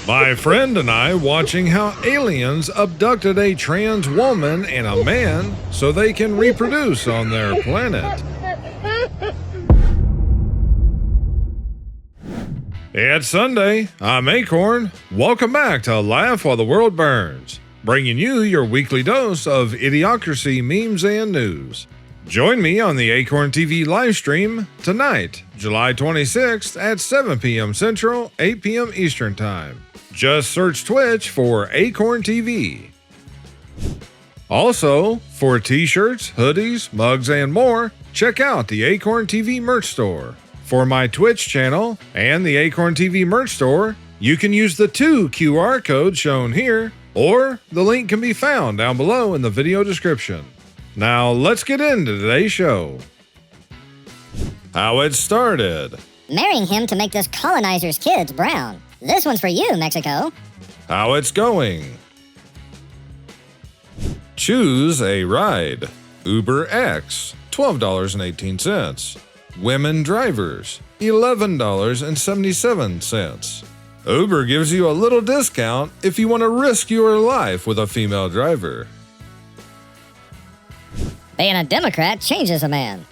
My friend and I watching how aliens abducted a trans woman and a man so they can reproduce on their planet. It's Sunday. I'm Akorn. Welcome back to Laugh While the World Burns, bringing you your weekly dose of Idiocracy memes and news. Join me on the AkornTV live stream tonight, July 26th at 7 p.m. Central, 8 p.m. Eastern Time. Just search Twitch for AkornTV. Also, for t-shirts, hoodies, mugs, and more, check out the AkornTV merch store. For my Twitch channel and the AkornTV merch store, you can use the 2 QR codes shown here, or the link can be found down below in the video description. Now let's get into today's show. How it started. Marrying him to make this colonizer's kids brown. This one's for you, Mexico. How it's going. Choose a ride. Uber X, $12.18. Women drivers, $11.77. Uber gives you a little discount if you want to risk your life with a female driver. Being a Democrat changes a man.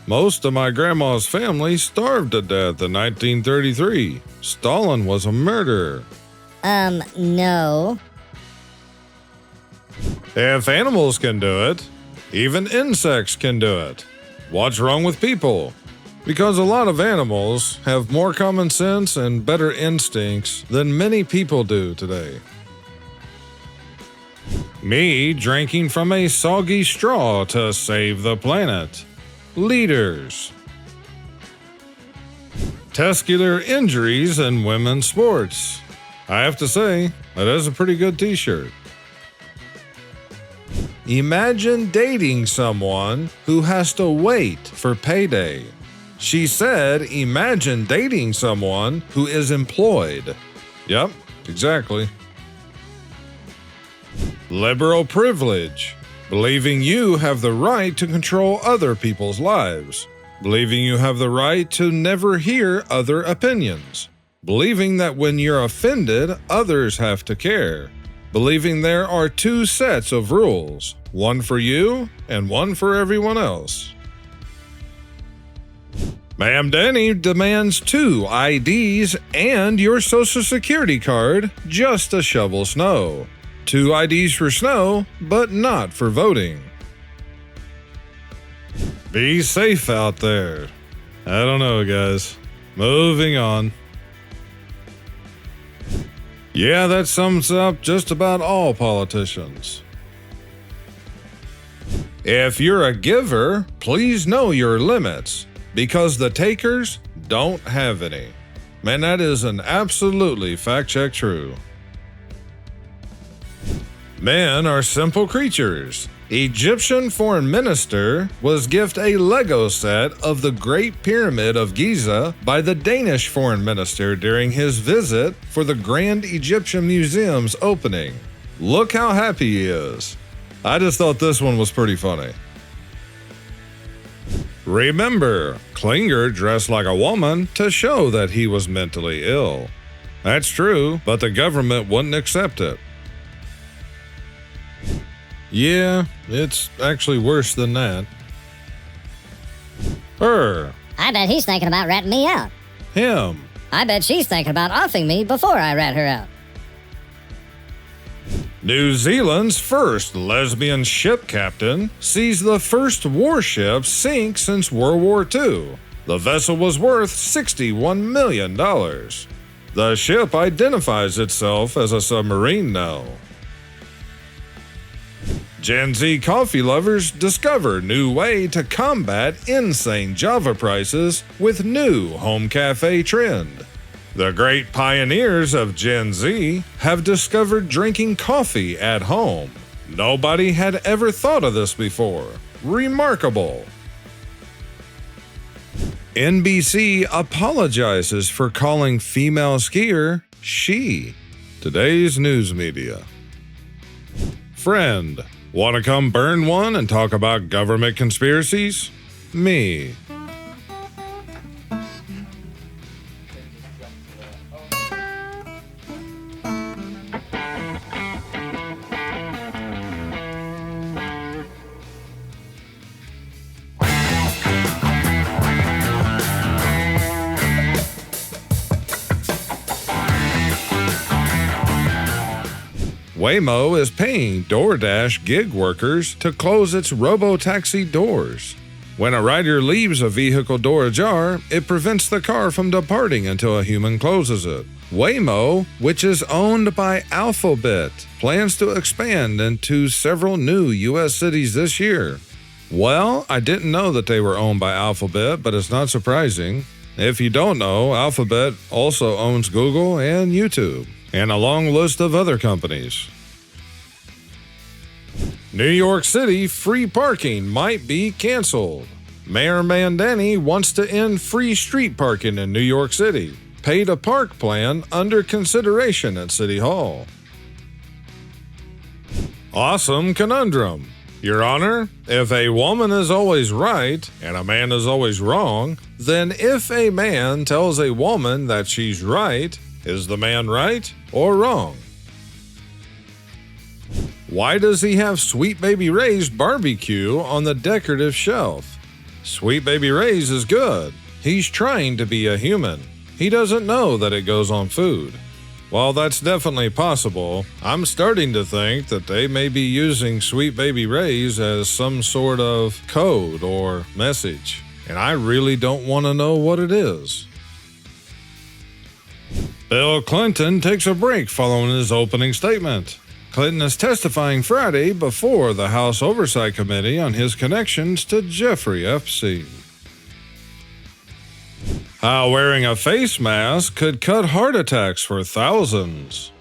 Most of my grandma's family starved to death in 1933. Stalin was a murderer. No. If animals can do it, even insects can do it. What's wrong with people? Because a lot of animals have more common sense and better instincts than many people do today. Me drinking from a soggy straw to save the planet. Leaders. Testicular injuries in women's sports. I have to say, that is a pretty good t-shirt. Imagine dating someone who has to wait for payday. She said, imagine dating someone who is employed. Yep, exactly. Liberal privilege. Believing you have the right to control other people's lives. Believing you have the right to never hear other opinions. Believing that when you're offended, others have to care. Believing there are 2 sets of rules, one for you and one for everyone else. Ma'am Danny demands 2 IDs and your social security card just to shovel snow. 2 IDs for snow, but not for voting. Be safe out there. I don't know, guys. Moving on. Yeah, that sums up just about all politicians. If you're a giver, please know your limits, because the takers don't have any. Man, that is an absolutely fact-check true. Men are simple creatures. Egyptian foreign minister was gifted a Lego set of the Great Pyramid of Giza by the Danish foreign minister during his visit for the Grand Egyptian Museum's opening. Look how happy he is. I just thought this one was pretty funny. Remember, Klinger dressed like a woman to show that he was mentally ill. That's true, but the government wouldn't accept it. Yeah, it's actually worse than that. Her. I bet he's thinking about ratting me out. Him. I bet she's thinking about offing me before I rat her out. New Zealand's first lesbian ship captain sees the first warship sink since World War II. The vessel was worth $61 million. The ship identifies itself as a submarine now. Gen Z coffee lovers discover new way to combat insane Java prices with new home cafe trend. The great pioneers of Gen Z have discovered drinking coffee at home. Nobody had ever thought of this before. Remarkable. NBC apologizes for calling female skier she. Today's news media. Friend, want to come burn one and talk about government conspiracies? Me. Waymo is paying DoorDash gig workers to close its robo-taxi doors. When a rider leaves a vehicle door ajar, it prevents the car from departing until a human closes it. Waymo, which is owned by Alphabet, plans to expand into several new U.S. cities this year. Well, I didn't know that they were owned by Alphabet, but it's not surprising. If you don't know, Alphabet also owns Google and YouTube, and a long list of other companies. New York City free parking might be canceled. Mayor Mandani wants to end free street parking in New York City. Pay to park plan under consideration at City Hall. Awesome conundrum. Your Honor, if a woman is always right and a man is always wrong, then if a man tells a woman that she's right, is the man right or wrong? Why does he have Sweet Baby Ray's barbecue on the decorative shelf? Sweet Baby Ray's is good. He's trying to be a human. He doesn't know that it goes on food. While that's definitely possible, I'm starting to think that they may be using Sweet Baby Ray's as some sort of code or message, and I really don't want to know what it is. Bill Clinton takes a break following his opening statement. Clinton is testifying Friday before the House Oversight Committee on his connections to Jeffrey Epstein. How wearing a face mask could cut heart attacks for thousands.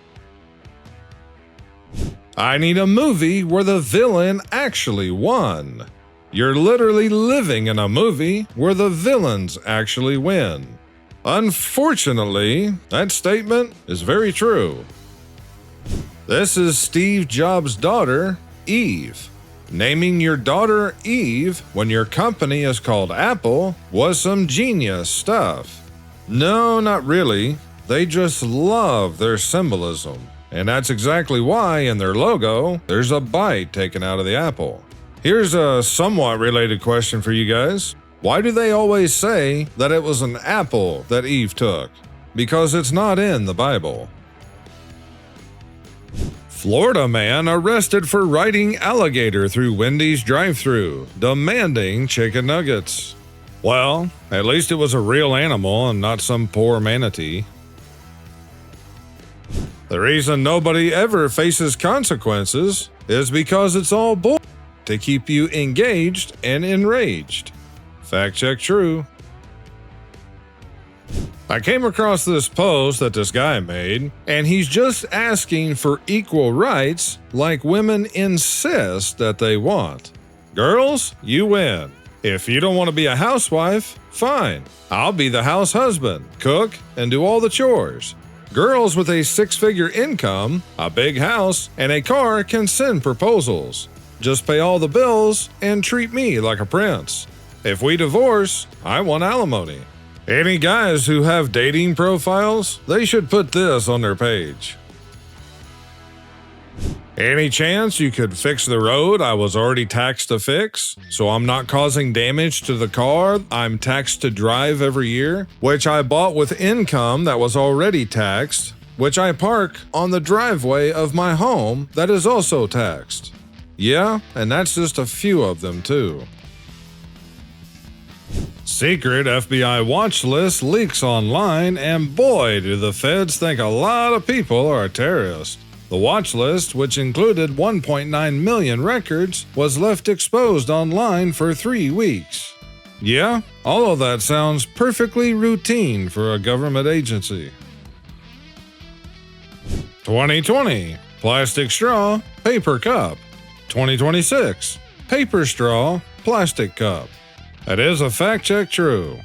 I need a movie where the villain actually won. You're literally living in a movie where the villains actually win. Unfortunately, that statement is very true. This is Steve Jobs' daughter, Eve. Naming your daughter Eve when your company is called Apple was some genius stuff. No, not really. They just love their symbolism. And that's exactly why in their logo, there's a bite taken out of the apple. Here's a somewhat related question for you guys. Why do they always say that it was an apple that Eve took? Because it's not in the Bible. Florida man arrested for riding alligator through Wendy's drive-thru, demanding chicken nuggets. Well, at least it was a real animal and not some poor manatee. The reason nobody ever faces consequences is because it's all bull to keep you engaged and enraged. Fact check true. I came across this post that this guy made, and he's just asking for equal rights like women insist that they want. Girls, you win. If you don't want to be a housewife, fine. I'll be the house husband, cook, and do all the chores. Girls with a six-figure income, a big house, and a car can send proposals. Just pay all the bills and treat me like a prince. If we divorce, I want alimony. Any guys who have dating profiles, they should put this on their page. Any chance you could fix the road I was already taxed to fix, so I'm not causing damage to the car I'm taxed to drive every year, which I bought with income that was already taxed, which I park on the driveway of my home that is also taxed. Yeah, and that's just a few of them too. Secret FBI watch list leaks online, and boy, do the feds think a lot of people are terrorists. The watch list, which included 1.9 million records, was left exposed online for 3 weeks. Yeah, all of that sounds perfectly routine for a government agency. 2020, plastic straw, paper cup. 2026, paper straw, plastic cup. That is a fact check true.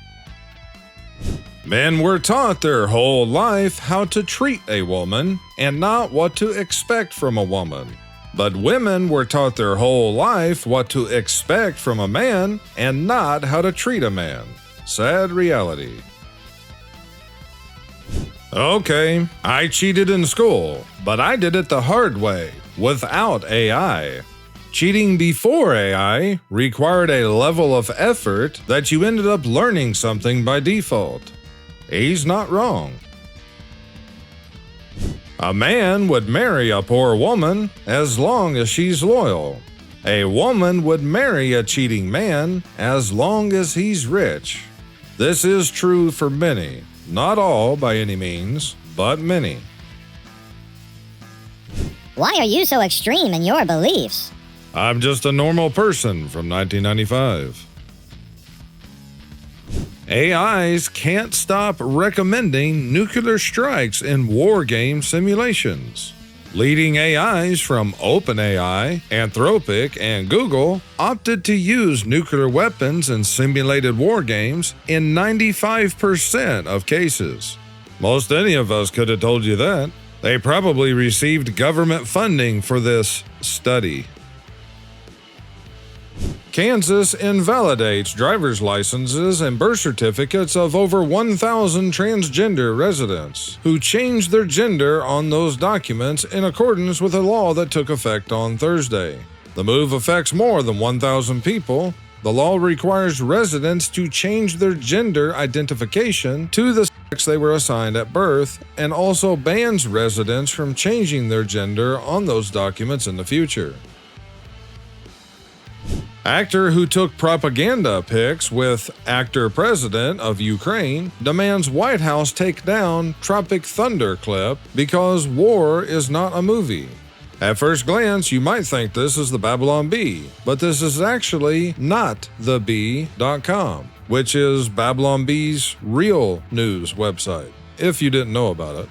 Men were taught their whole life how to treat a woman and not what to expect from a woman. But women were taught their whole life what to expect from a man and not how to treat a man. Sad reality. Okay, I cheated in school, but I did it the hard way, without AI. Cheating before AI required a level of effort that you ended up learning something by default. He's not wrong. A man would marry a poor woman as long as she's loyal. A woman would marry a cheating man as long as he's rich. This is true for many, not all by any means, but many. Why are you so extreme in your beliefs? I'm just a normal person from 1995. AIs can't stop recommending nuclear strikes in war game simulations. Leading AIs from OpenAI, Anthropic, and Google opted to use nuclear weapons in simulated war games in 95% of cases. Most any of us could have told you that. They probably received government funding for this study. Kansas invalidates driver's licenses and birth certificates of over 1,000 transgender residents who changed their gender on those documents in accordance with a law that took effect on Thursday. The move affects more than 1,000 people. The law requires residents to change their gender identification to the sex they were assigned at birth and also bans residents from changing their gender on those documents in the future. Actor who took propaganda pics with actor president of Ukraine demands White House take down Tropic Thunder clip because war is not a movie. At first glance, you might think this is the Babylon Bee, but this is actually not thebee.com, which is Babylon Bee's real news website, if you didn't know about it.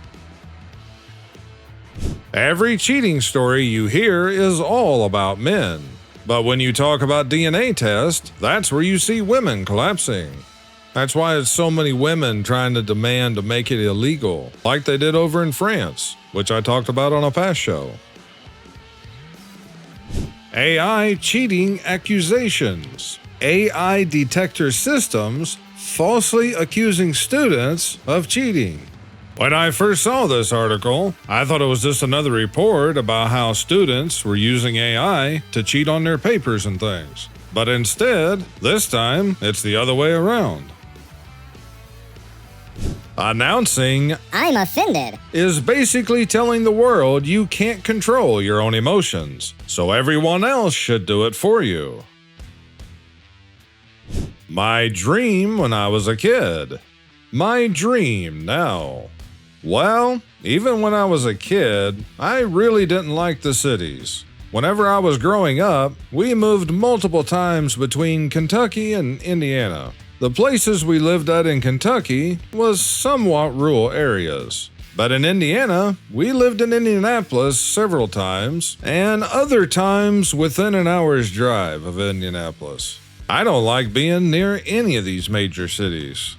Every cheating story you hear is all about men. But when you talk about DNA tests, that's where you see women collapsing. That's why it's so many women trying to demand to make it illegal, like they did over in France, which I talked about on a past show. AI cheating accusations. AI detector systems falsely accusing students of cheating. When I first saw this article, I thought it was just another report about how students were using AI to cheat on their papers and things. But instead, this time, it's the other way around. Announcing I'm offended is basically telling the world you can't control your own emotions, so everyone else should do it for you. My dream when I was a kid. My dream now. Well, even when I was a kid, I really didn't like the cities. Whenever I was growing up, we moved multiple times between Kentucky and Indiana. The places we lived at in Kentucky was somewhat rural areas. But in Indiana, we lived in Indianapolis several times, and other times within an hour's drive of Indianapolis. I don't like being near any of these major cities.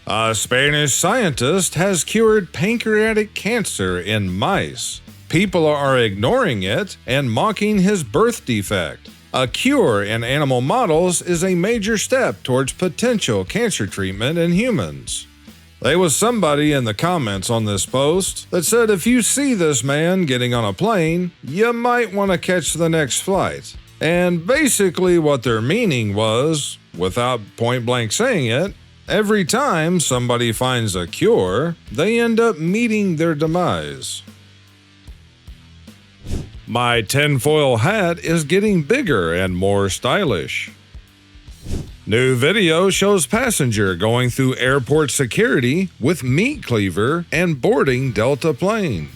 A Spanish scientist has cured pancreatic cancer in mice. People are ignoring it and mocking his birth defect. A cure in animal models is a major step towards potential cancer treatment in humans. There was somebody in the comments on this post that said if you see this man getting on a plane, you might want to catch the next flight. And basically what their meaning was, without point blank saying it, every time somebody finds a cure, they end up meeting their demise. My tinfoil hat is getting bigger and more stylish. New video shows passenger going through airport security with meat cleaver and boarding Delta plane.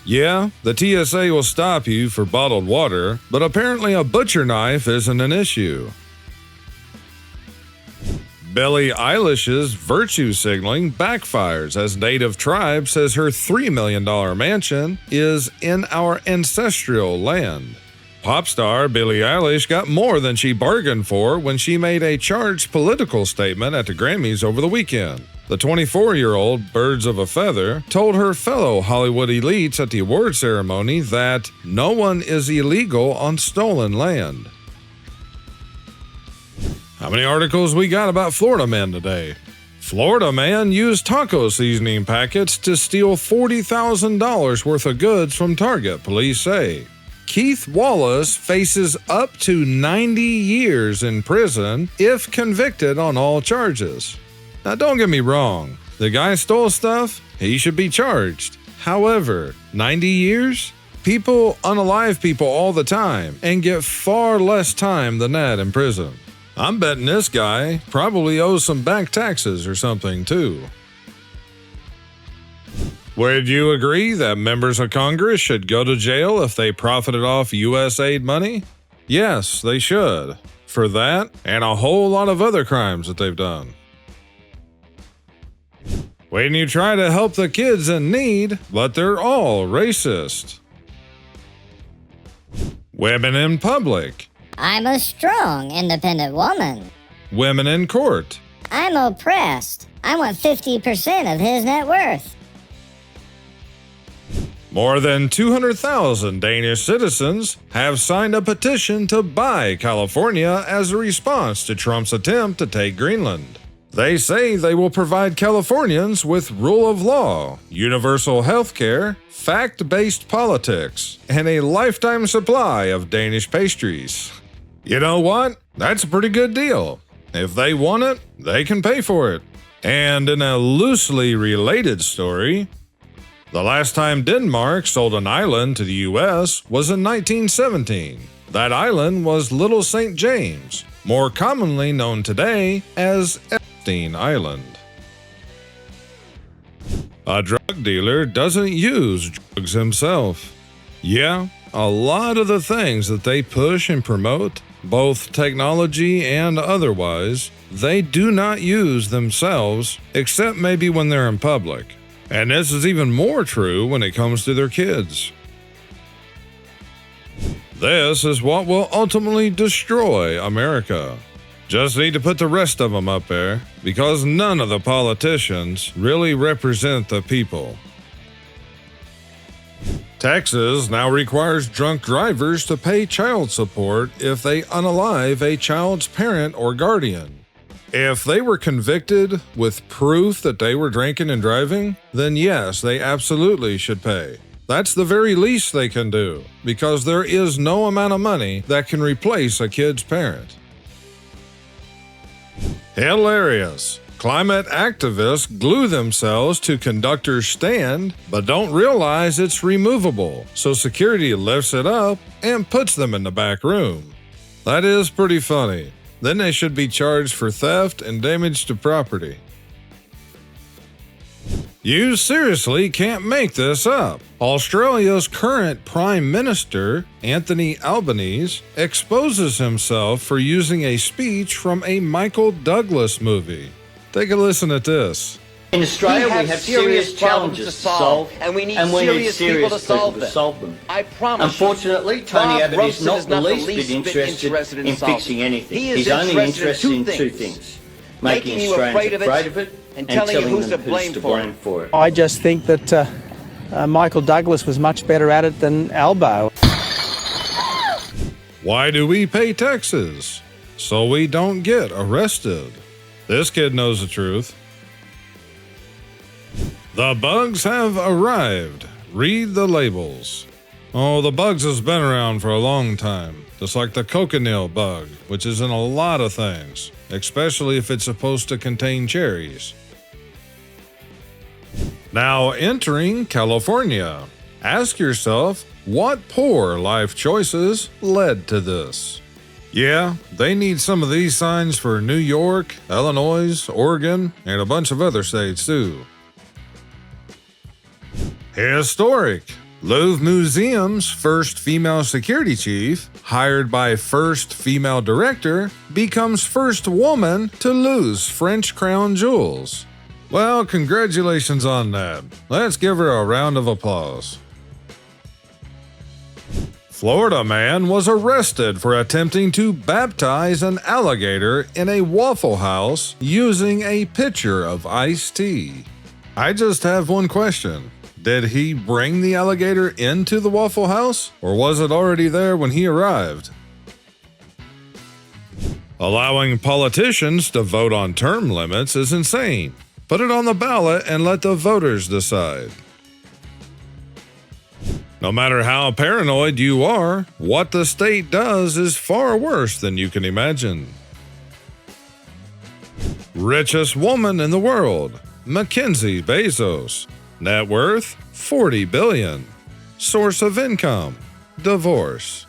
Yeah, the TSA will stop you for bottled water, but apparently a butcher knife isn't an issue. Billie Eilish's virtue signaling backfires as native tribe says her $3 million mansion is in our ancestral land. Pop star Billie Eilish got more than she bargained for when she made a charged political statement at the Grammys over the weekend. The 24-year-old Birds of a Feather told her fellow Hollywood elites at the award ceremony that no one is illegal on stolen land. How many articles we got about Florida man today? Florida man used taco seasoning packets to steal $40,000 worth of goods from Target, police say. Keith Wallace faces up to 90 years in prison if convicted on all charges. Now don't get me wrong, the guy stole stuff, he should be charged. However, 90 years? People unalive people all the time and get far less time than that in prison. I'm betting this guy probably owes some back taxes or something too. Would you agree that members of Congress should go to jail if they profited off U.S. aid money? Yes, they should. For that and a whole lot of other crimes that they've done. When you try to help the kids in need, but they're all racist. Women in public. I'm a strong, independent woman. Women in court. I'm oppressed. I want 50% of his net worth. More than 200,000 Danish citizens have signed a petition to buy California as a response to Trump's attempt to take Greenland. They say they will provide Californians with rule of law, universal health care, fact-based politics, and a lifetime supply of Danish pastries. You know what? That's a pretty good deal. If they want it, they can pay for it. And in a loosely related story, the last time Denmark sold an island to the U.S. was in 1917. That island was Little St. James, more commonly known today as Epstein Island. A drug dealer doesn't use drugs himself. Yeah, a lot of the things that they push and promote, both technology and otherwise, they do not use themselves, except maybe when they're in public. And this is even more true when it comes to their kids. This is what will ultimately destroy America. Just need to put the rest of them up there, because none of the politicians really represent the people. Texas now requires drunk drivers to pay child support if they unalive a child's parent or guardian. If they were convicted with proof that they were drinking and driving, then yes, they absolutely should pay. That's the very least they can do, because there is no amount of money that can replace a kid's parent. Hilarious! Climate activists glue themselves to conductor's stand, but don't realize it's removable, so security lifts it up and puts them in the back room. That is pretty funny. Then they should be charged for theft and damage to property. You seriously can't make this up. Australia's current Prime Minister, Anthony Albanese, exposes himself for using a speech from a Michael Douglas movie. Take a listen at this. In Australia, we have serious challenges to solve, and we need serious people to solve them. I promise. Unfortunately, Tony Abbott is not the least bit interested in fixing anything. He's only interested in two things: making Australians afraid of it and telling them who's to blame for it. I just think that Michael Douglas was much better at it than Albo. Why do we pay taxes? So we don't get arrested. This kid knows the truth. The bugs have arrived. Read the labels. Oh, the bugs has been around for a long time, just like the cochineal bug, which is in a lot of things, especially if it's supposed to contain cherries. Now entering California. Ask yourself, what poor life choices led to this? Yeah, they need some of these signs for New York, Illinois, Oregon, and a bunch of other states too. Historic. Louvre Museum's first female security chief, hired by first female director, becomes first woman to lose French crown jewels. Well, congratulations on that. Let's give her a round of applause. Florida man was arrested for attempting to baptize an alligator in a Waffle House using a pitcher of iced tea. I just have one question. Did he bring the alligator into the Waffle House, or was it already there when he arrived? Allowing politicians to vote on term limits is insane. Put it on the ballot and let the voters decide. No matter how paranoid you are, what the state does is far worse than you can imagine. Richest woman in the world, Mackenzie Bezos. Net worth, $40 billion. Source of income, divorce.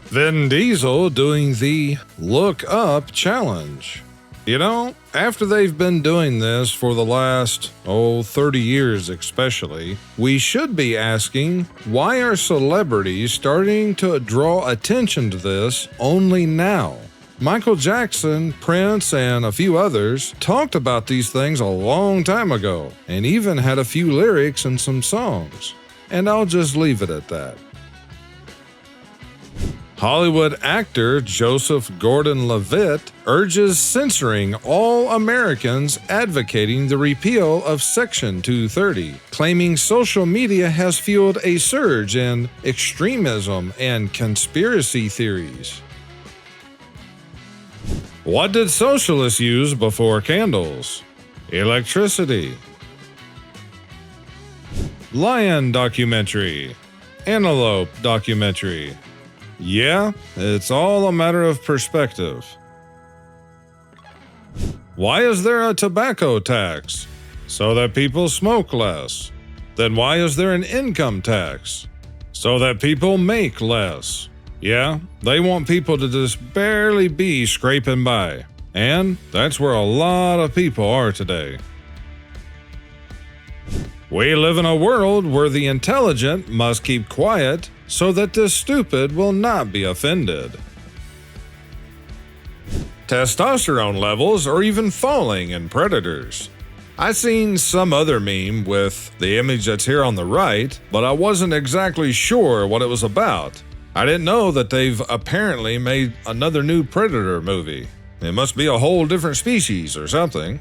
Vin Diesel doing the Look Up Challenge. You know, after they've been doing this for the last, 30 years especially, we should be asking, why are celebrities starting to draw attention to this only now? Michael Jackson, Prince, and a few others talked about these things a long time ago, and even had a few lyrics in some songs. And I'll just leave it at that. Hollywood actor Joseph Gordon-Levitt urges censoring all Americans advocating the repeal of Section 230, claiming social media has fueled a surge in extremism and conspiracy theories. What did socialists use before candles? Electricity. Lion documentary. Antelope documentary. Yeah, it's all a matter of perspective. Why is there a tobacco tax? So that people smoke less. Then why is there an income tax? So that people make less. Yeah, they want people to just barely be scraping by. And that's where a lot of people are today. We live in a world where the intelligent must keep quiet so that the stupid will not be offended. Testosterone levels are even falling in predators. I seen some other meme with the image that's here on the right, but I wasn't exactly sure what it was about. I didn't know that they've apparently made another new Predator movie. It must be a whole different species or something.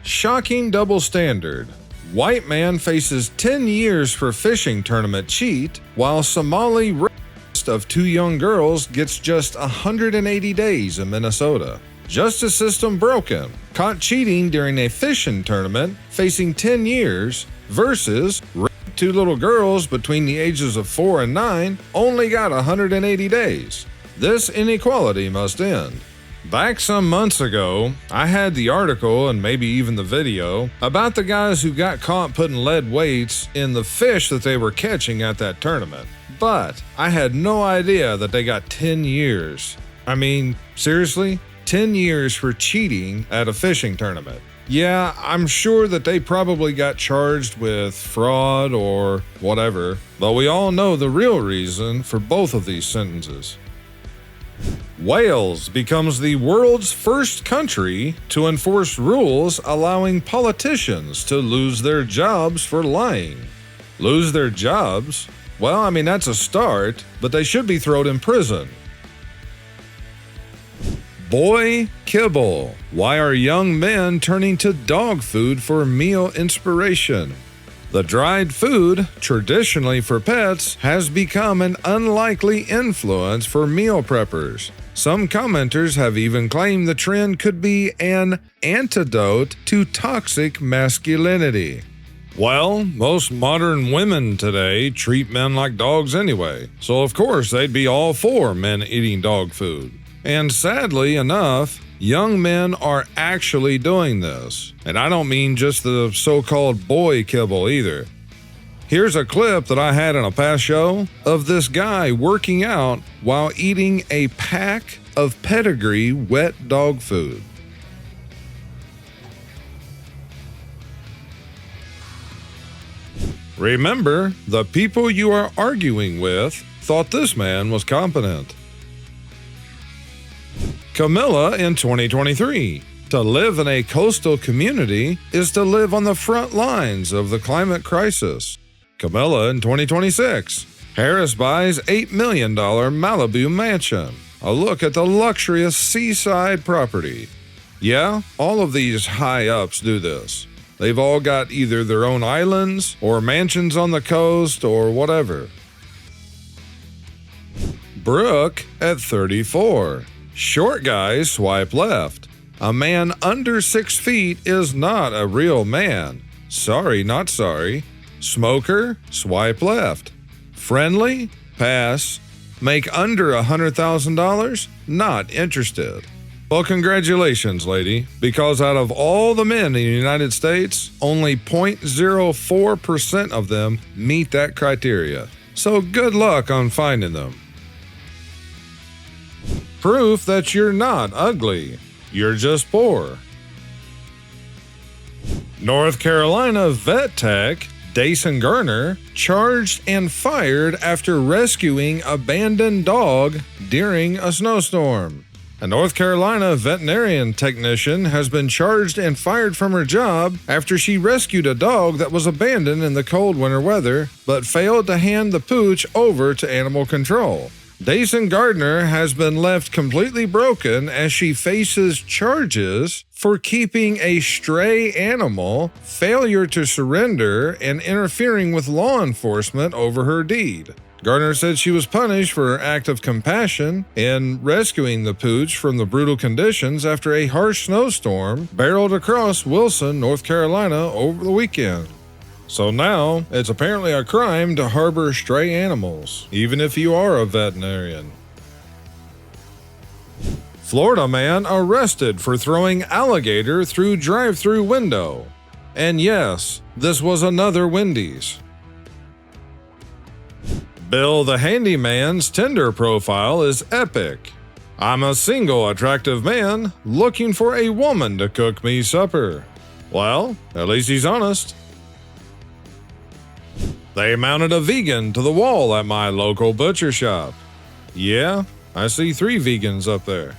Shocking double standard. White man faces 10 years for fishing tournament cheat, while Somali rapist of 2 young girls gets just 180 days in Minnesota. Justice system broken. Caught cheating during a fishing tournament, facing 10 years, versus 2 little girls between the ages of 4 and 9 only got 180 days. This inequality must end. Back some months ago, I had the article and maybe even the video about the guys who got caught putting lead weights in the fish that they were catching at that tournament. But I had no idea that they got 10 years. I mean, seriously? 10 years for cheating at a fishing tournament. Yeah, I'm sure that they probably got charged with fraud or whatever, but we all know the real reason for both of these sentences. Wales becomes the world's first country to enforce rules allowing politicians to lose their jobs for lying. Lose their jobs? Well, I mean, that's a start, but they should be thrown in prison. Boy kibble. Why are young men turning to dog food for meal inspiration? The dried food, traditionally for pets, has become an unlikely influence for meal preppers. Some commenters have even claimed the trend could be an antidote to toxic masculinity. Well, most modern women today treat men like dogs anyway, so of course they'd be all for men eating dog food. And sadly enough, young men are actually doing this. And I don't mean just the so-called boy kibble either. Here's a clip that I had in a past show of this guy working out while eating a pack of Pedigree wet dog food. Remember, the people you are arguing with thought this man was competent. Camilla in 2023. To live in a coastal community is to live on the front lines of the climate crisis. Camilla in 2026. Harris buys $8 million Malibu mansion. A look at the luxurious seaside property. Yeah, all of these high-ups do this. They've all got either their own islands or mansions on the coast or whatever. Brooke at 34. Short guys swipe left. A man under 6 feet is not a real man. Sorry, not sorry. Smoker, swipe left. Friendly, pass. Make under $100,000, not interested. Well, congratulations, lady, because out of all the men in the United States, only 0.04% of them meet that criteria. So good luck on finding them. Proof that you're not ugly. You're just poor. North Carolina vet tech Dason Garner charged and fired after rescuing abandoned dog during a snowstorm. A North Carolina veterinarian technician has been charged and fired from her job after she rescued a dog that was abandoned in the cold winter weather, but failed to hand the pooch over to animal control. Dason Gardner has been left completely broken as she faces charges for keeping a stray animal, failure to surrender, and interfering with law enforcement over her deed. Gardner said she was punished for her act of compassion in rescuing the pooch from the brutal conditions after a harsh snowstorm barreled across Wilson, North Carolina over the weekend. So now, it's apparently a crime to harbor stray animals, even if you are a veterinarian. Florida man arrested for throwing alligator through drive-thru window. And yes, this was another Wendy's. Bill the Handyman's Tinder profile is epic. I'm a single attractive man looking for a woman to cook me supper. Well, at least he's honest. They mounted a vegan to the wall at my local butcher shop. Yeah, I see 3 vegans up there.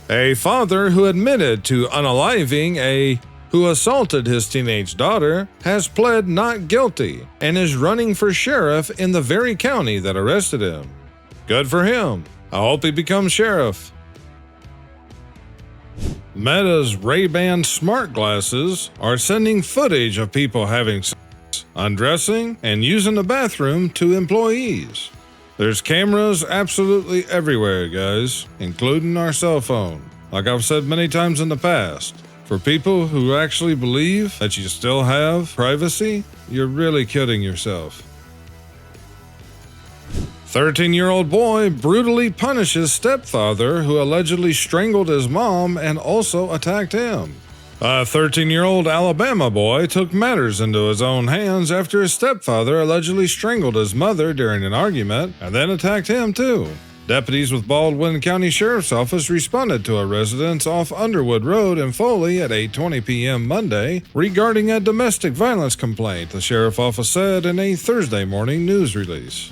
A father who admitted to unaliving who assaulted his teenage daughter has pled not guilty and is running for sheriff in the very county that arrested him. Good for him. I hope he becomes sheriff. Meta's Ray-Ban smart glasses are sending footage of people having sex, undressing, and using the bathroom to employees. There's cameras absolutely everywhere, guys, including our cell phone. Like I've said many times in the past, for people who actually believe that you still have privacy, you're really kidding yourself. 13-year-old boy brutally punishes stepfather who allegedly strangled his mom and also attacked him. A 13-year-old Alabama boy took matters into his own hands after his stepfather allegedly strangled his mother during an argument and then attacked him too. Deputies with Baldwin County Sheriff's Office responded to a residence off Underwood Road in Foley at 8:20 p.m. Monday regarding a domestic violence complaint, the sheriff's office said in a Thursday morning news release.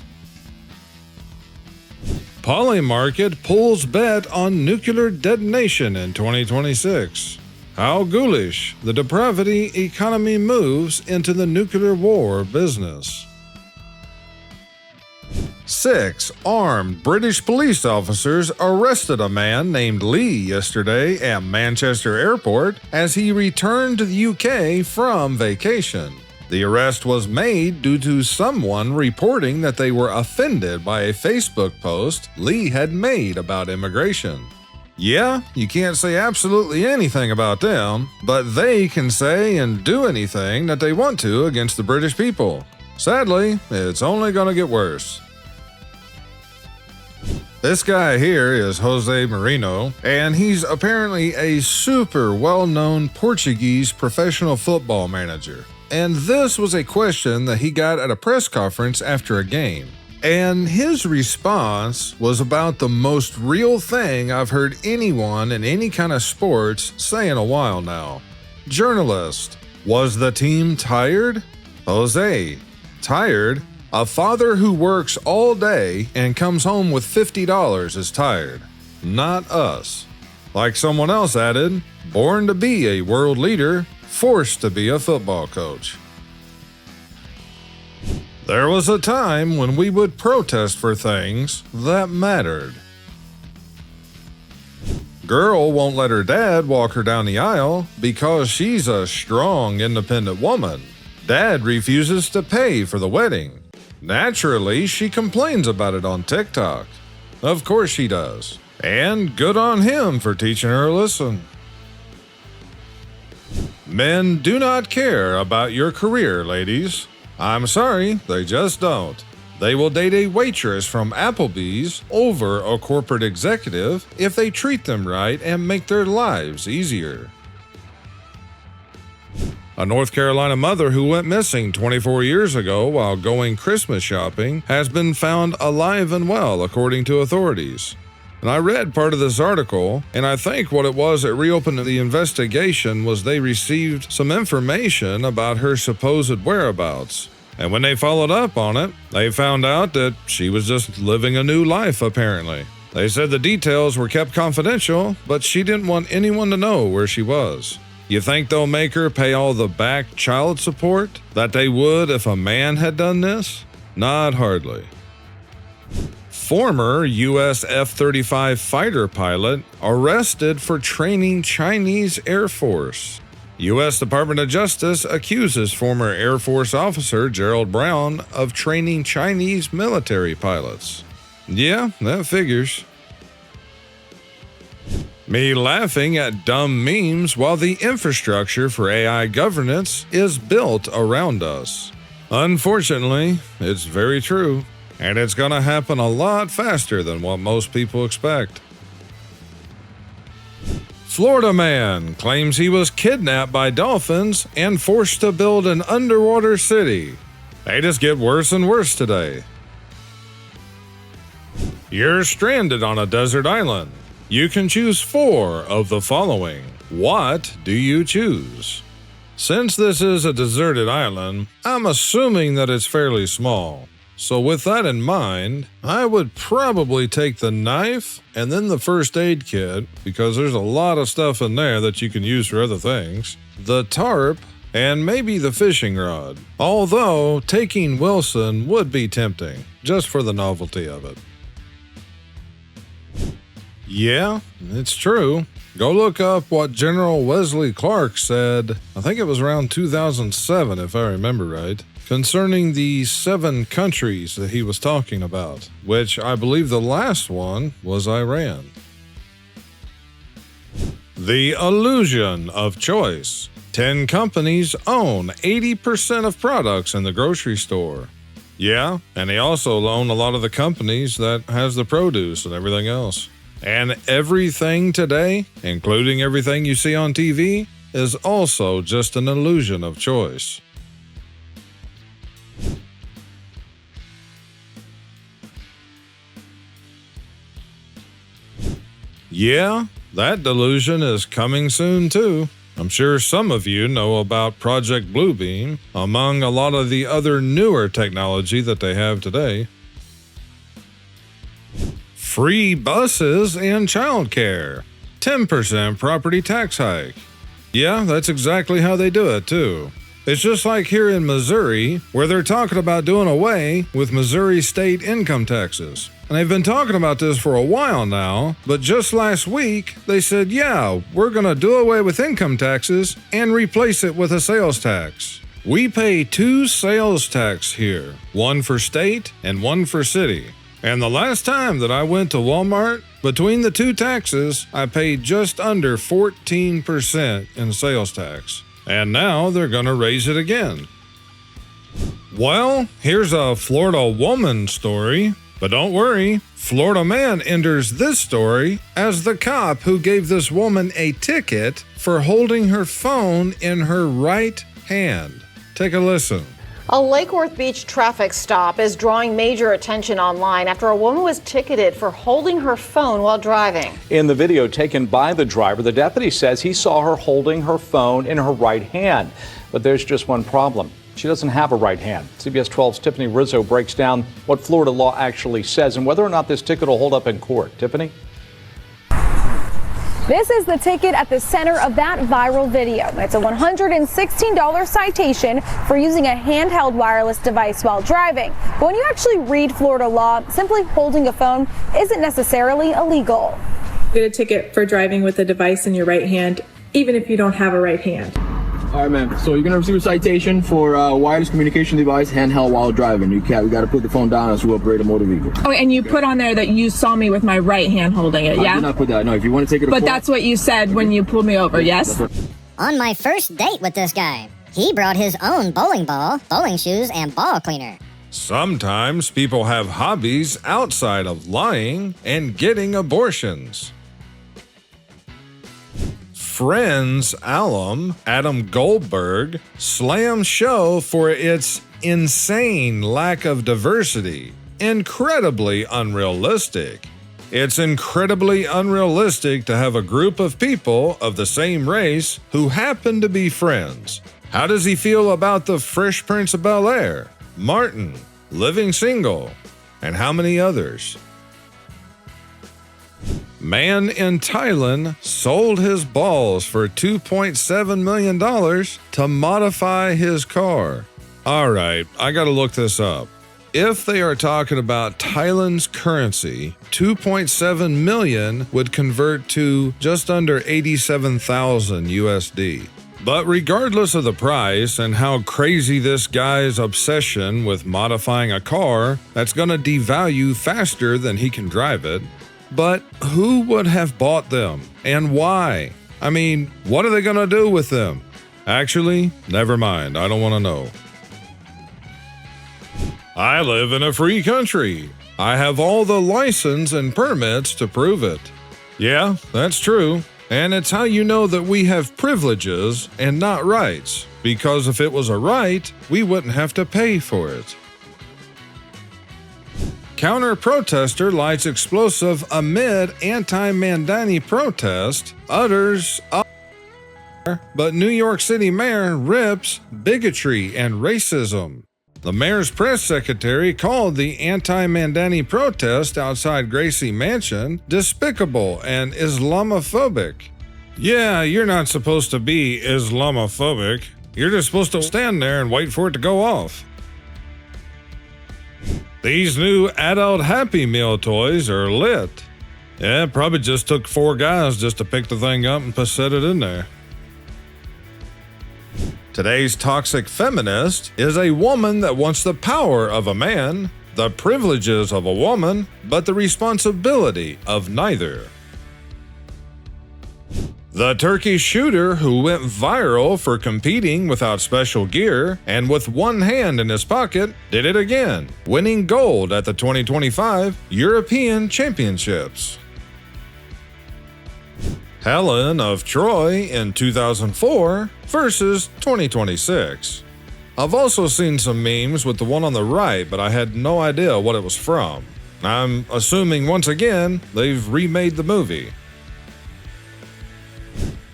Polymarket pulls bet on nuclear detonation in 2026. How ghoulish the depravity economy moves into the nuclear war business. 6 armed British police officers arrested a man named Lee yesterday at Manchester Airport as he returned to the UK from vacation. The arrest was made due to someone reporting that they were offended by a Facebook post Lee had made about immigration. Yeah, you can't say absolutely anything about them, but they can say and do anything that they want to against the British people. Sadly, it's only going to get worse. This guy here is Jose Marino, and he's apparently a super well-known Portuguese professional football manager. And this was a question that he got at a press conference after a game. And his response was about the most real thing I've heard anyone in any kind of sports say in a while now. Journalist: was the team tired? Jose: tired? A father who works all day and comes home with $50 is tired. Not us. Like someone else added, born to be a world leader, forced to be a football coach. There was a time when we would protest for things that mattered. Girl won't let her dad walk her down the aisle because she's a strong, independent woman. Dad refuses to pay for the wedding. Naturally, she complains about it on TikTok. Of course she does. And good on him for teaching her a lesson. Men do not care about your career, ladies. I'm sorry, they just don't. They will date a waitress from Applebee's over a corporate executive if they treat them right and make their lives easier. A North Carolina mother who went missing 24 years ago while going Christmas shopping has been found alive and well, according to authorities. And I read part of this article, and I think what it was that reopened the investigation was they received some information about her supposed whereabouts. And when they followed up on it, they found out that she was just living a new life, apparently. They said the details were kept confidential, but she didn't want anyone to know where she was. You think they'll make her pay all the back child support that they would if a man had done this? Not hardly. Former U.S. F-35 fighter pilot arrested for training Chinese Air Force. U.S. Department of Justice accuses former Air Force officer Gerald Brown of training Chinese military pilots. Yeah, that figures. Me laughing at dumb memes while the infrastructure for AI governance is built around us. Unfortunately, it's very true, and it's gonna happen a lot faster than what most people expect. Florida man claims he was kidnapped by dolphins and forced to build an underwater city. They just get worse and worse today. You're stranded on a desert island. You can choose 4 of the following. What do you choose? Since this is a deserted island, I'm assuming that it's fairly small. So with that in mind, I would probably take the knife and then the first aid kit, because there's a lot of stuff in there that you can use for other things, the tarp, and maybe the fishing rod. Although taking Wilson would be tempting, just for the novelty of it. Yeah, it's true. Go look up what General Wesley Clark said, I think it was around 2007 if I remember right, concerning the 7 countries that he was talking about, which I believe the last one was Iran. The illusion of choice. 10 companies own 80% of products in the grocery store. Yeah, and they also own a lot of the companies that has the produce and everything else. And everything today, including everything you see on TV, is also just an illusion of choice. Yeah, that delusion is coming soon too. I'm sure some of you know about Project Bluebeam, among a lot of the other newer technology that they have today. Free buses and childcare. 10% property tax hike. Yeah, that's exactly how they do it too. It's just like here in Missouri, where they're talking about doing away with Missouri state income taxes. And they've been talking about this for a while now, but just last week, they said, yeah, we're gonna do away with income taxes and replace it with a sales tax. We pay 2 sales tax here, one for state and one for city. And the last time that I went to Walmart, between the 2 taxes, I paid just under 14% in sales tax. And now they're gonna raise it again. Well, here's a Florida woman story, but don't worry, Florida man enters this story as the cop who gave this woman a ticket for holding her phone in her right hand. Take a listen. A Lake Worth Beach traffic stop is drawing major attention online after a woman was ticketed for holding her phone while driving. In the video taken by the driver, the deputy says he saw her holding her phone in her right hand. But there's just one problem. She doesn't have a right hand. CBS 12's Tiffany Rizzo breaks down what Florida law actually says and whether or not this ticket will hold up in court. Tiffany? This is the ticket at the center of that viral video. It's a $116 citation for using a handheld wireless device while driving. But when you actually read Florida law, simply holding a phone isn't necessarily illegal. Get a ticket for driving with a device in your right hand, even if you don't have a right hand. All right, ma'am. So you're gonna receive a citation for wireless communication device handheld while driving. We got to put the phone down as we operate a motor vehicle. Oh, and you put on there that you saw me with my right hand holding it, yeah? I did not put that. No, if you want to take it to But court, that's what you said when you pulled me over, yes? On my first date with this guy, he brought his own bowling ball, bowling shoes, and ball cleaner. Sometimes people have hobbies outside of lying and getting abortions. Friends alum Adam Goldberg slams show for its insane lack of diversity. Incredibly unrealistic. It's incredibly unrealistic to have a group of people of the same race who happen to be friends. How does he feel about the Fresh Prince of Bel-Air, Martin, Living Single, and how many others? Man in Thailand sold his balls for $2.7 million to modify his car. Alright, I gotta look this up. If they are talking about Thailand's currency, 2.7 million would convert to just under 87,000 USD. But regardless of the price and how crazy this guy's obsession with modifying a car that's gonna devalue faster than he can drive it, but who would have bought them and why? I mean, what are they gonna do with them? Actually, never mind, I don't wanna know. I live in a free country. I have all the license and permits to prove it. Yeah, that's true. And it's how you know that we have privileges and not rights, because if it was a right, we wouldn't have to pay for it. Counter-protester lights explosive amid anti-Mandani protest, utters but New York City mayor rips bigotry and racism. The mayor's press secretary called the anti-Mandani protest outside Gracie Mansion despicable and Islamophobic. Yeah, you're not supposed to be Islamophobic. You're just supposed to stand there and wait for it to go off. These new adult Happy Meal toys are lit. Yeah, it probably just took 4 guys just to pick the thing up and set it in there. Today's toxic feminist is a woman that wants the power of a man, the privileges of a woman, but the responsibility of neither. The Turkish shooter who went viral for competing without special gear and with one hand in his pocket did it again, winning gold at the 2025 European Championships. Helen of Troy in 2004 versus 2026. I've also seen some memes with the one on the right, but I had no idea what it was from. I'm assuming once again they've remade the movie.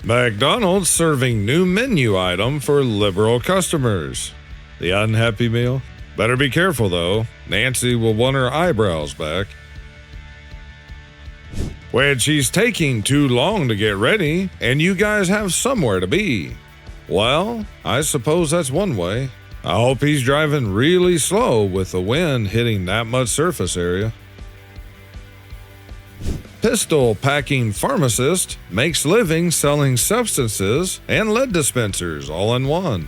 McDonald's serving new menu item for liberal customers. The unhappy meal? Better be careful though, Nancy will want her eyebrows back. When she's taking too long to get ready, and you guys have somewhere to be. Well, I suppose that's one way. I hope he's driving really slow with the wind hitting that much surface area. Pistol-packing pharmacist makes living selling substances and lead dispensers all in one.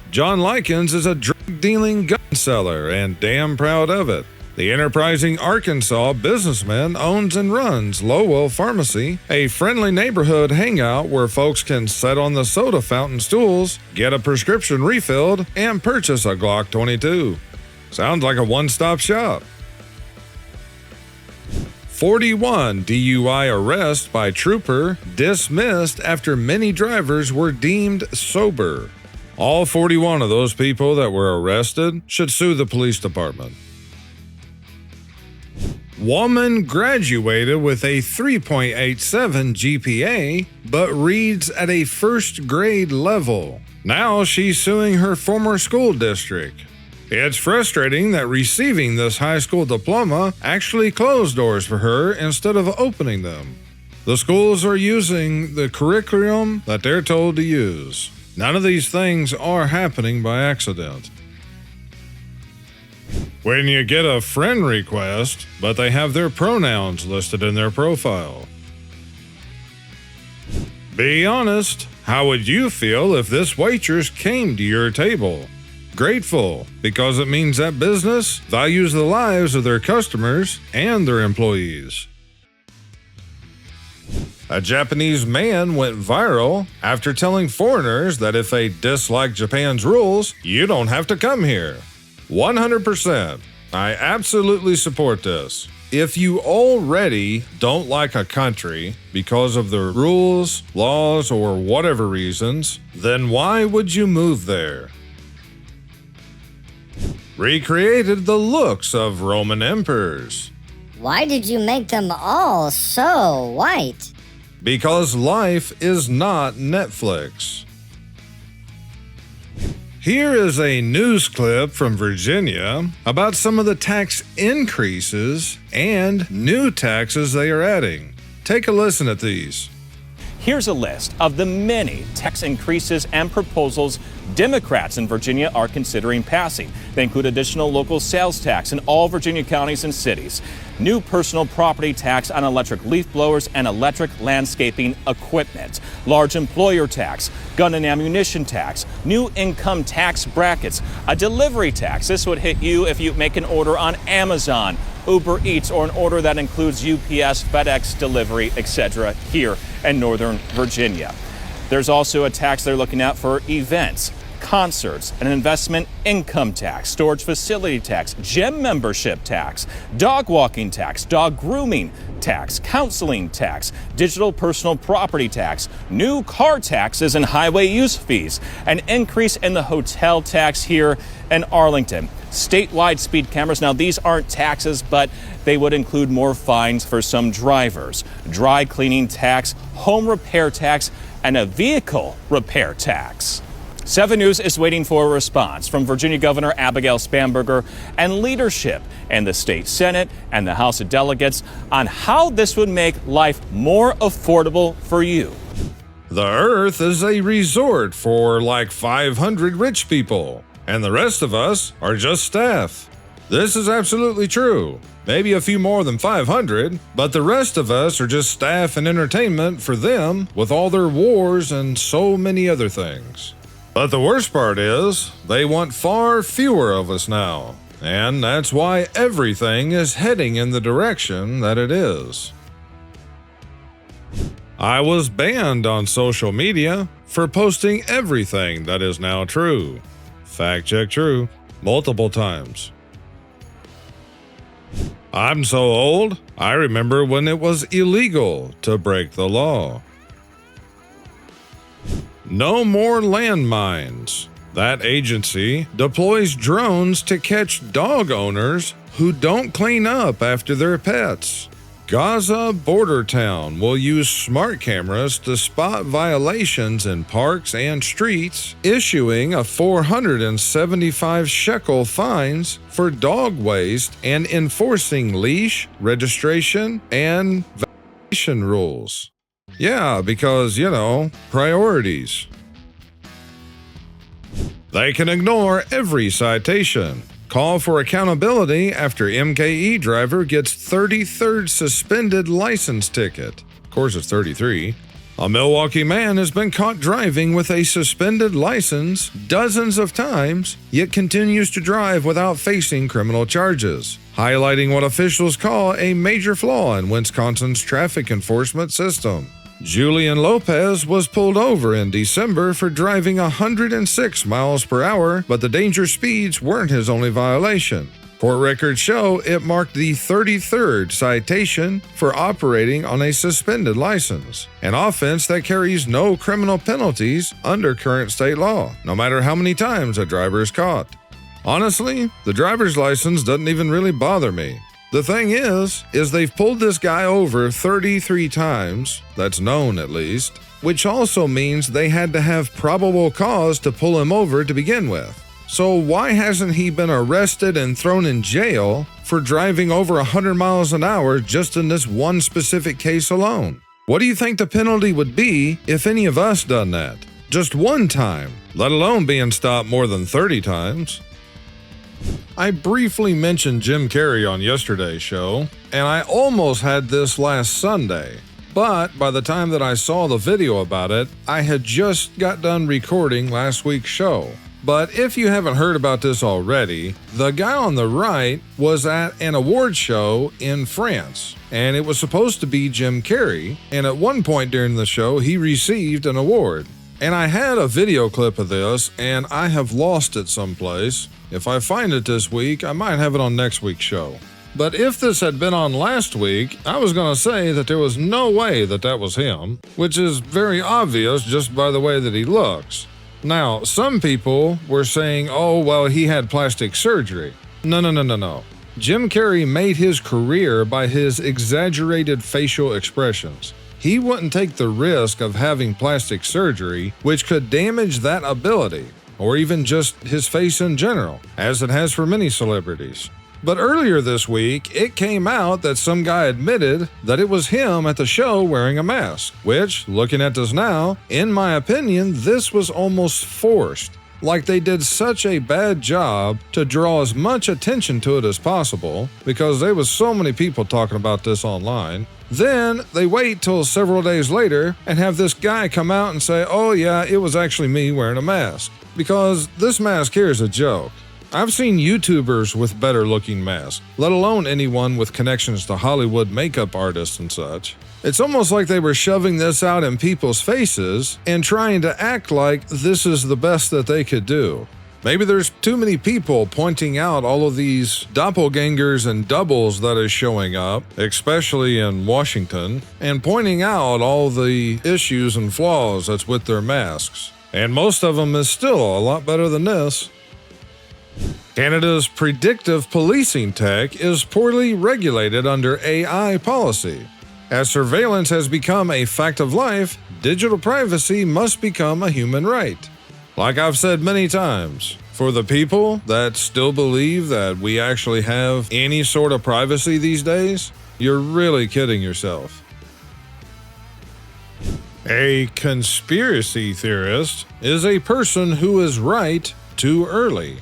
John Likens is a drug-dealing gun seller and damn proud of it. The enterprising Arkansas businessman owns and runs Lowell Pharmacy, a friendly neighborhood hangout where folks can sit on the soda fountain stools, get a prescription refilled, and purchase a Glock 22. Sounds like a one-stop shop. 41 DUI arrest by trooper dismissed after many drivers were deemed sober. All 41 of those people that were arrested should sue the police department. Woman graduated with a 3.87 GPA, but reads at a first grade level. Now she's suing her former school district. It's frustrating that receiving this high school diploma actually closed doors for her instead of opening them. The schools are using the curriculum that they're told to use. None of these things are happening by accident. When you get a friend request, but they have their pronouns listed in their profile. Be honest, how would you feel if this waitress came to your table? Grateful, because it means that business values the lives of their customers and their employees. A Japanese man went viral after telling foreigners that if they dislike Japan's rules, you don't have to come here. 100%. I absolutely support this. If you already don't like a country because of the rules, laws, or whatever reasons, then why would you move there? Recreated the looks of Roman emperors. Why did you make them all so white? Because life is not Netflix. Here is a news clip from Virginia about some of the tax increases and new taxes they are adding. Take a listen at these. Here's a list of the many tax increases and proposals Democrats in Virginia are considering passing. They include additional local sales tax in all Virginia counties and cities, new personal property tax on electric leaf blowers and electric landscaping equipment, large employer tax, gun and ammunition tax, new income tax brackets, a delivery tax. This would hit you if you make an order on Amazon, Uber Eats, or an order that includes UPS, FedEx delivery, etc. here in Northern Virginia. There's also a tax they're looking at for events, concerts, an investment income tax, storage facility tax, gym membership tax, dog walking tax, dog grooming tax, counseling tax, digital personal property tax, new car taxes and highway use fees, an increase in the hotel tax here in Arlington. Statewide speed cameras. Now, these aren't taxes, but they would include more fines for some drivers, dry cleaning tax, home repair tax, and a vehicle repair tax. 7 News is waiting for a response from Virginia Governor Abigail Spanberger and leadership in the state Senate and the House of Delegates on how this would make life more affordable for you. The Earth is a resort for like 500 rich people, and the rest of us are just staff. This is absolutely true. Maybe a few more than 500, but the rest of us are just staff and entertainment for them with all their wars and so many other things. But the worst part is, they want far fewer of us now, and that's why everything is heading in the direction that it is. I was banned on social media for posting everything that is now true. Fact check true, multiple times. I'm so old, I remember when it was illegal to break the law. No more landmines. That agency deploys drones to catch dog owners who don't clean up after their pets. Gaza border town will use smart cameras to spot violations in parks and streets, issuing a 475 shekel fines for dog waste and enforcing leash, registration, and vaccination rules. Yeah, because, priorities. They can ignore every citation. Call for accountability after MKE driver gets 33rd suspended license ticket. Of course, it's 33. A Milwaukee man has been caught driving with a suspended license dozens of times, yet continues to drive without facing criminal charges, highlighting what officials call a major flaw in Wisconsin's traffic enforcement system. Julian Lopez was pulled over in December for driving 106 miles per hour, but the danger speeds weren't his only violation. Court records show it marked the 33rd citation for operating on a suspended license, an offense that carries no criminal penalties under current state law, no matter how many times a driver is caught. Honestly, the driver's license doesn't even really bother me. The thing is they've pulled this guy over 33 times, that's known at least, which also means they had to have probable cause to pull him over to begin with. So why hasn't he been arrested and thrown in jail for driving over 100 miles an hour just in this one specific case alone? What do you think the penalty would be if any of us done that? Just one time, let alone being stopped more than 30 times. I briefly mentioned Jim Carrey on yesterday's show, and I almost had this last Sunday. But by the time that I saw the video about it, I had just got done recording last week's show. But if you haven't heard about this already, the guy on the right was at an award show in France, and it was supposed to be Jim Carrey, and at one point during the show, he received an award. And I had a video clip of this, and I have lost it someplace. If I find it this week, I might have it on next week's show. But if this had been on last week, I was going to say that there was no way that that was him, which is very obvious just by the way that he looks. Now, some people were saying, oh, well, he had plastic surgery. No. Jim Carrey made his career by his exaggerated facial expressions. He wouldn't take the risk of having plastic surgery, which could damage that ability, or even just his face in general, as it has for many celebrities. But earlier this week, it came out that some guy admitted that it was him at the show wearing a mask, which, looking at this now, in my opinion, this was almost forced. Like they did such a bad job to draw as much attention to it as possible, because there was so many people talking about this online. Then they wait till several days later and have this guy come out and say, oh yeah, it was actually me wearing a mask. Because this mask here is a joke. I've seen YouTubers with better looking masks, let alone anyone with connections to Hollywood makeup artists and such. It's almost like they were shoving this out in people's faces and trying to act like this is the best that they could do. Maybe there's too many people pointing out all of these doppelgangers and doubles that is showing up, especially in Washington, and pointing out all the issues and flaws that's with their masks. And most of them is still a lot better than this. Canada's predictive policing tech is poorly regulated under AI policy. As surveillance has become a fact of life, digital privacy must become a human right. Like I've said many times, for the people that still believe that we actually have any sort of privacy these days, you're really kidding yourself. A conspiracy theorist is a person who is right too early.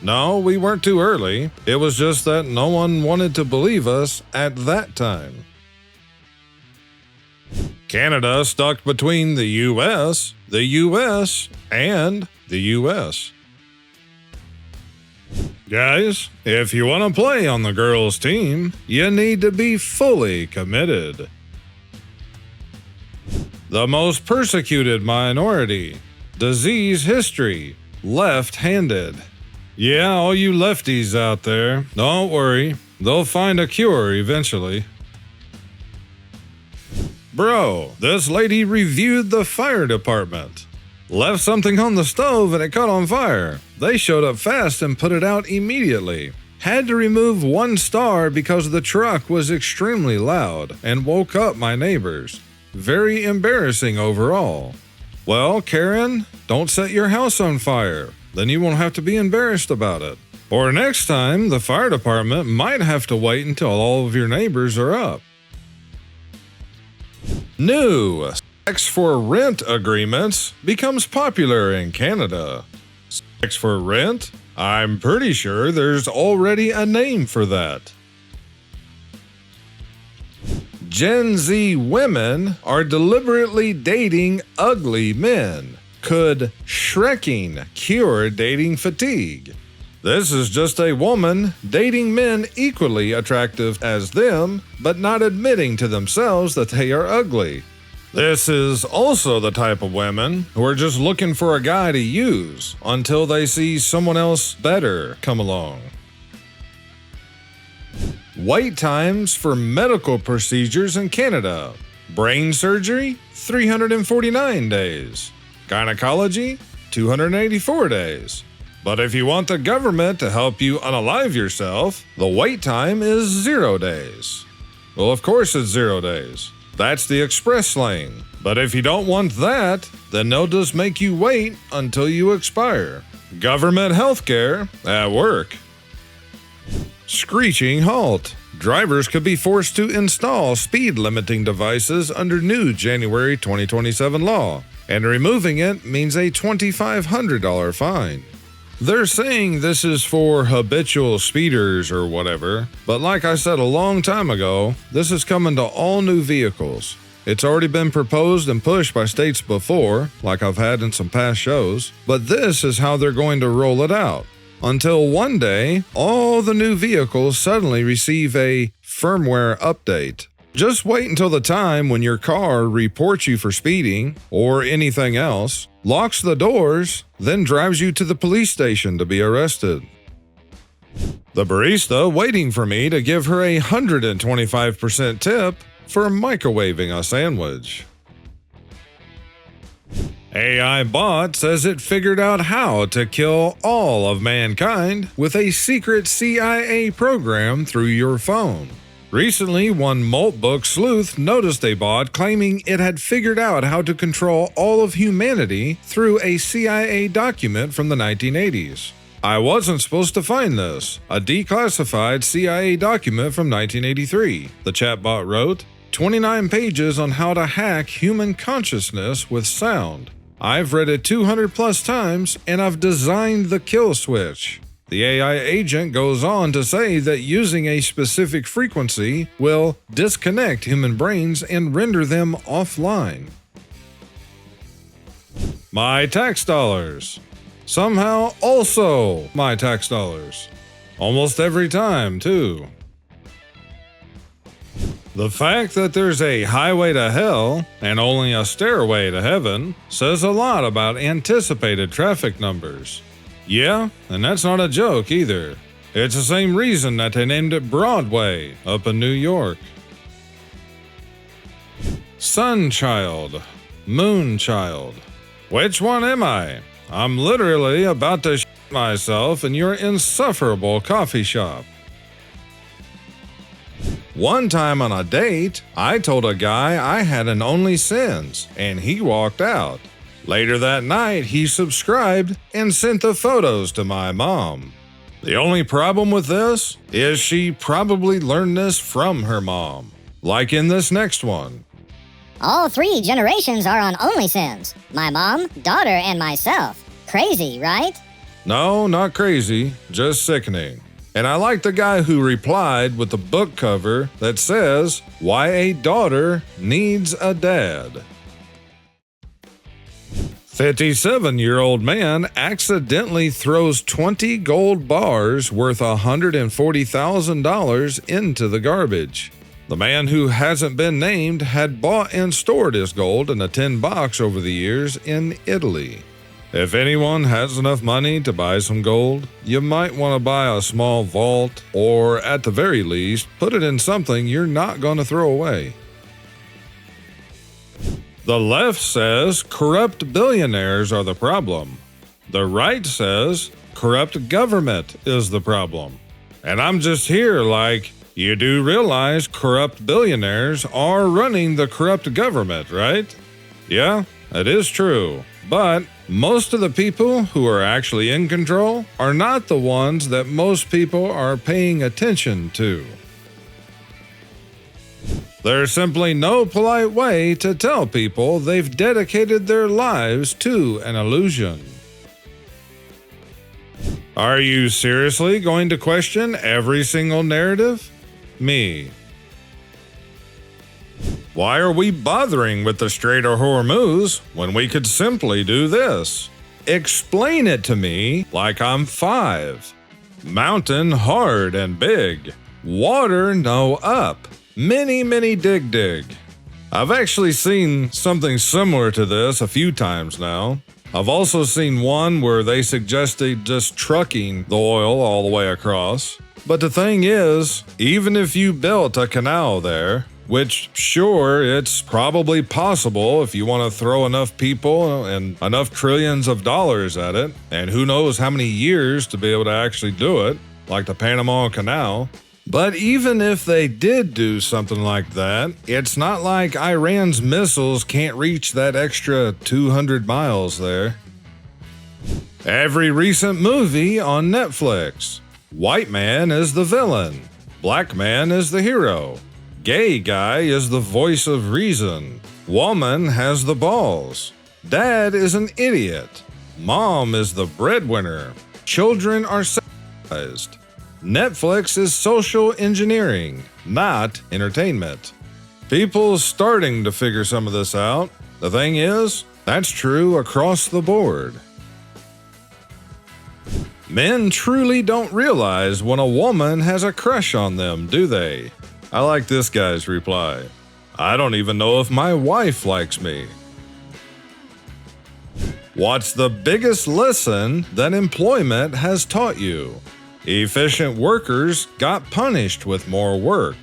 No, we weren't too early. It was just that no one wanted to believe us at that time. Canada stuck between the US, and the US. Guys, if you want to play on the girls' team, you need to be fully committed. The most persecuted minority. Disease history. Left-handed. Yeah, all you lefties out there, don't worry, they'll find a cure eventually. Bro, this lady reviewed the fire department. Left something on the stove and it caught on fire. They showed up fast and put it out immediately. Had to remove 1 star because the truck was extremely loud and woke up my neighbors. Very embarrassing overall. Well, Karen, don't set your house on fire. Then you won't have to be embarrassed about it. Or next time, the fire department might have to wait until all of your neighbors are up. New sex for rent agreements becomes popular in Canada. Sex for rent? I'm pretty sure there's already a name for that. Gen Z women are deliberately dating ugly men. Could shrekking cure dating fatigue? This is just a woman dating men equally attractive as them, but not admitting to themselves that they are ugly. This is also the type of women who are just looking for a guy to use until they see someone else better come along. Wait times for medical procedures in Canada. Brain surgery, 349 days. Gynecology, 284 days. But if you want the government to help you unalive yourself, the wait time is 0 days. Well, of course it's 0 days. That's the express lane. But if you don't want that, then they'll just make you wait until you expire. Government healthcare at work. Screeching halt. Drivers could be forced to install speed limiting devices under new January 2027 law. And removing it means a $2,500 fine. They're saying this is for habitual speeders or whatever, but like I said a long time ago, this is coming to all new vehicles. It's already been proposed and pushed by states before, like I've had in some past shows, but this is how they're going to roll it out. Until one day, all the new vehicles suddenly receive a firmware update. Just wait until the time when your car reports you for speeding or anything else, locks the doors, then drives you to the police station to be arrested. The barista waiting for me to give her a 125% tip for microwaving a sandwich. AI bot says it figured out how to kill all of mankind with a secret CIA program through your phone. Recently, one Maltbook sleuth noticed a bot claiming it had figured out how to control all of humanity through a CIA document from the 1980s. I wasn't supposed to find this, a declassified CIA document from 1983, the chatbot wrote. 29 pages on how to hack human consciousness with sound. I've read it 200 plus times and I've designed the kill switch. The AI agent goes on to say that using a specific frequency will disconnect human brains and render them offline. My tax dollars. Somehow also my tax dollars. Almost every time, too. The fact that there's a highway to hell and only a stairway to heaven says a lot about anticipated traffic numbers. Yeah, and that's not a joke either. It's the same reason that they named it Broadway up in New York. Sunchild, Moonchild. Which one am I? I'm literally about to shit myself in your insufferable coffee shop. One time on a date, I told a guy I had an OnlySins, and he walked out. Later that night, he subscribed and sent the photos to my mom. The only problem with this is she probably learned this from her mom, like in this next one. All 3 generations are on OnlySins. My mom, daughter, and myself. Crazy, right? No, not crazy, just sickening. And I like the guy who replied with the book cover that says, "Why a Daughter Needs a Dad." 57-year-old man accidentally throws 20 gold bars worth $140,000 into the garbage. The man who hasn't been named had bought and stored his gold in a tin box over the years in Italy. If anyone has enough money to buy some gold, you might want to buy a small vault, or at the very least, put it in something you're not going to throw away. The left says corrupt billionaires are the problem. The right says corrupt government is the problem. And I'm just here like, you do realize corrupt billionaires are running the corrupt government, right? Yeah, it is true. But most of the people who are actually in control are not the ones that most people are paying attention to. There's simply no polite way to tell people they've dedicated their lives to an illusion. Are you seriously going to question every single narrative? Me. Why are we bothering with the Strait of Hormuz when we could simply do this? Explain it to me like I'm 5. Mountain hard and big. Water no up. Many, many dig. I've actually seen something similar to this a few times now. I've also seen one where they suggested just trucking the oil all the way across. But the thing is, even if you built a canal there, which, sure, it's probably possible if you want to throw enough people and enough trillions of dollars at it, and who knows how many years to be able to actually do it, like the Panama Canal. But even if they did do something like that, it's not like Iran's missiles can't reach that extra 200 miles there. Every recent movie on Netflix. White man is the villain. Black man is the hero. Gay guy is the voice of reason. Woman has the balls. Dad is an idiot. Mom is the breadwinner. Children are sexualized. Netflix is social engineering, not entertainment. People starting to figure some of this out. The thing is, that's true across the board. Men truly don't realize when a woman has a crush on them, do they? I like this guy's reply. I don't even know if my wife likes me. What's the biggest lesson that employment has taught you? Efficient workers got punished with more work.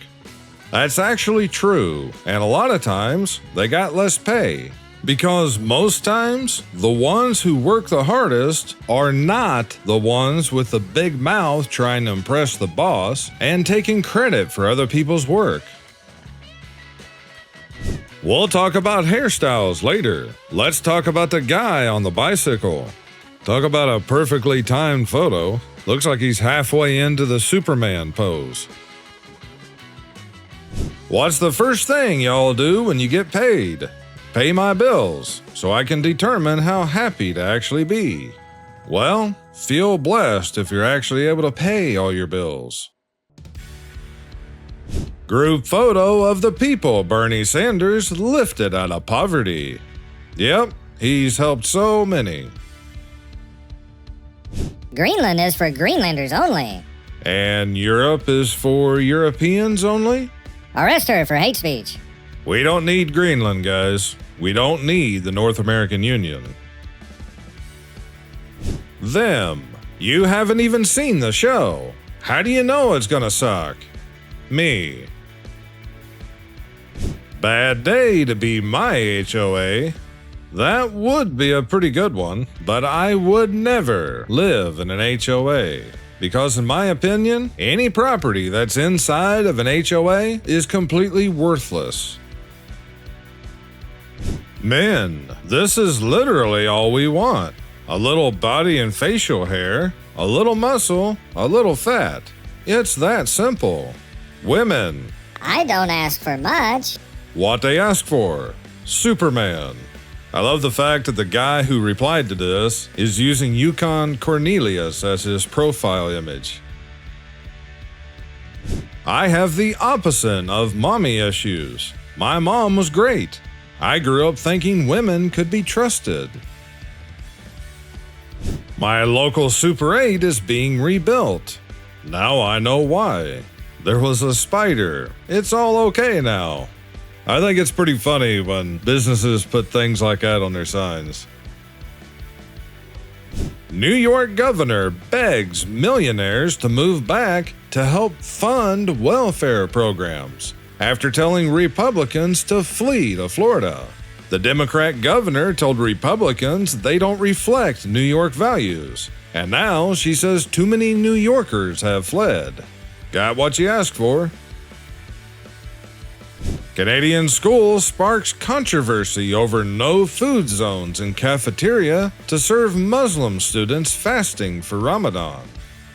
That's actually true, and a lot of times they got less pay. Because most times, the ones who work the hardest are not the ones with the big mouth trying to impress the boss and taking credit for other people's work. We'll talk about hairstyles later. Let's talk about the guy on the bicycle. Talk about a perfectly timed photo. Looks like he's halfway into the Superman pose. What's the first thing y'all do when you get paid? Pay my bills, so I can determine how happy to actually be. Well, feel blessed if you're actually able to pay all your bills. Group photo of the people Bernie Sanders lifted out of poverty. Yep, he's helped so many. Greenland is for Greenlanders only. And Europe is for Europeans only? Arrest her for hate speech. We don't need Greenland, guys. We don't need the North American Union. Them. You haven't even seen the show. How do you know it's gonna suck? Me. Bad day to be my HOA. That would be a pretty good one, but I would never live in an HOA. Because in my opinion, any property that's inside of an HOA is completely worthless. Men, this is literally all we want. A little body and facial hair, a little muscle, a little fat. It's that simple. Women, I don't ask for much. what they ask for. Superman. I love the fact that the guy who replied to this is using Yukon Cornelius as his profile image. I have the opposite of mommy issues. My mom was great. I grew up thinking women could be trusted. My local Super 8 is being rebuilt. Now I know why. There was a spider. It's all okay now. I think it's pretty funny when businesses put things like that on their signs. New York governor begs millionaires to move back to help fund welfare programs after telling Republicans to flee to Florida. The Democrat governor told Republicans they don't reflect New York values, and now she says too many New Yorkers have fled. Got what you asked for. Canadian school sparks controversy over no food zones in cafeteria to serve Muslim students fasting for Ramadan.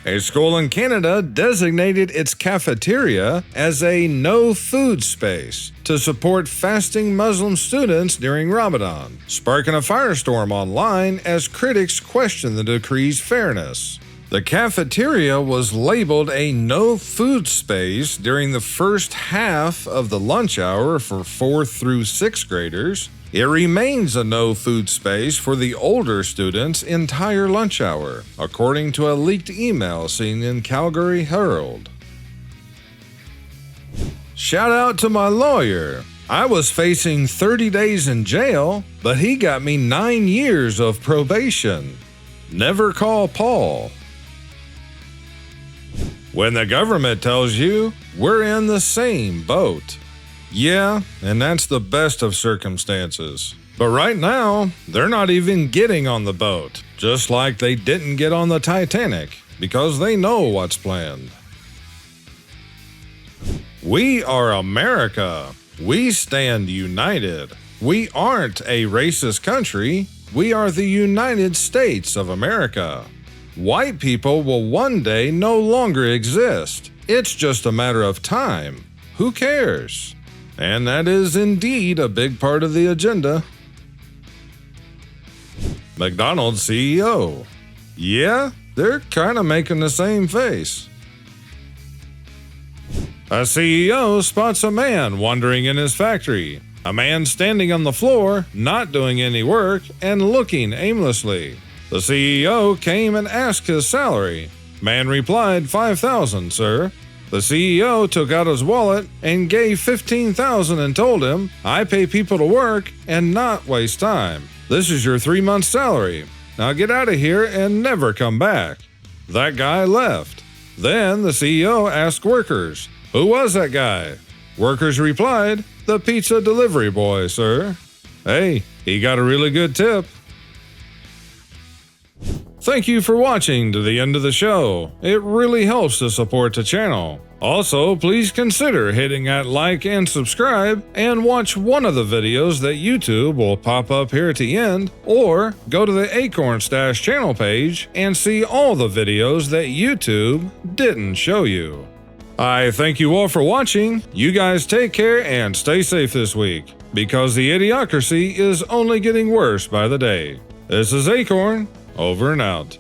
A school in Canada designated its cafeteria as a no-food space to support fasting Muslim students during Ramadan, sparking a firestorm online as critics question the decree's fairness. The cafeteria was labeled a no-food space during the first half of the lunch hour for 4th through 6th graders. It remains a no-food space for the older students' entire lunch hour, according to a leaked email seen in Calgary Herald. Shout out to my lawyer. I was facing 30 days in jail, but he got me 9 years of probation. Never call Paul. When the government tells you, we're in the same boat. Yeah, and that's the best of circumstances. But right now, they're not even getting on the boat, just like they didn't get on the Titanic, because they know what's planned. We are America. We stand united. We aren't a racist country. We are the United States of America. White people will one day no longer exist. It's just a matter of time. Who cares? And that is indeed a big part of the agenda. McDonald's CEO. Yeah, they're kind of making the same face. A CEO spots a man wandering in his factory. A man standing on the floor, not doing any work, and looking aimlessly. The CEO came and asked his salary. Man replied, $5,000, sir. The CEO took out his wallet and gave $15,000 and told him, "I pay people to work and not waste time. This is your 3 months' salary. Now get out of here and never come back." That guy left. Then the CEO asked workers, "Who was that guy?" Workers replied, "The pizza delivery boy, sir." Hey, he got a really good tip. Thank you for watching to the end of the show. It really helps to support the channel. Also, please consider hitting that like and subscribe, and watch one of the videos that YouTube will pop up here at the end, or go to the AkornStash channel page and see all the videos that YouTube didn't show you. I thank you all for watching. You guys take care and stay safe this week, because the Idiocracy is only getting worse by the day. This is Akorn, over and out.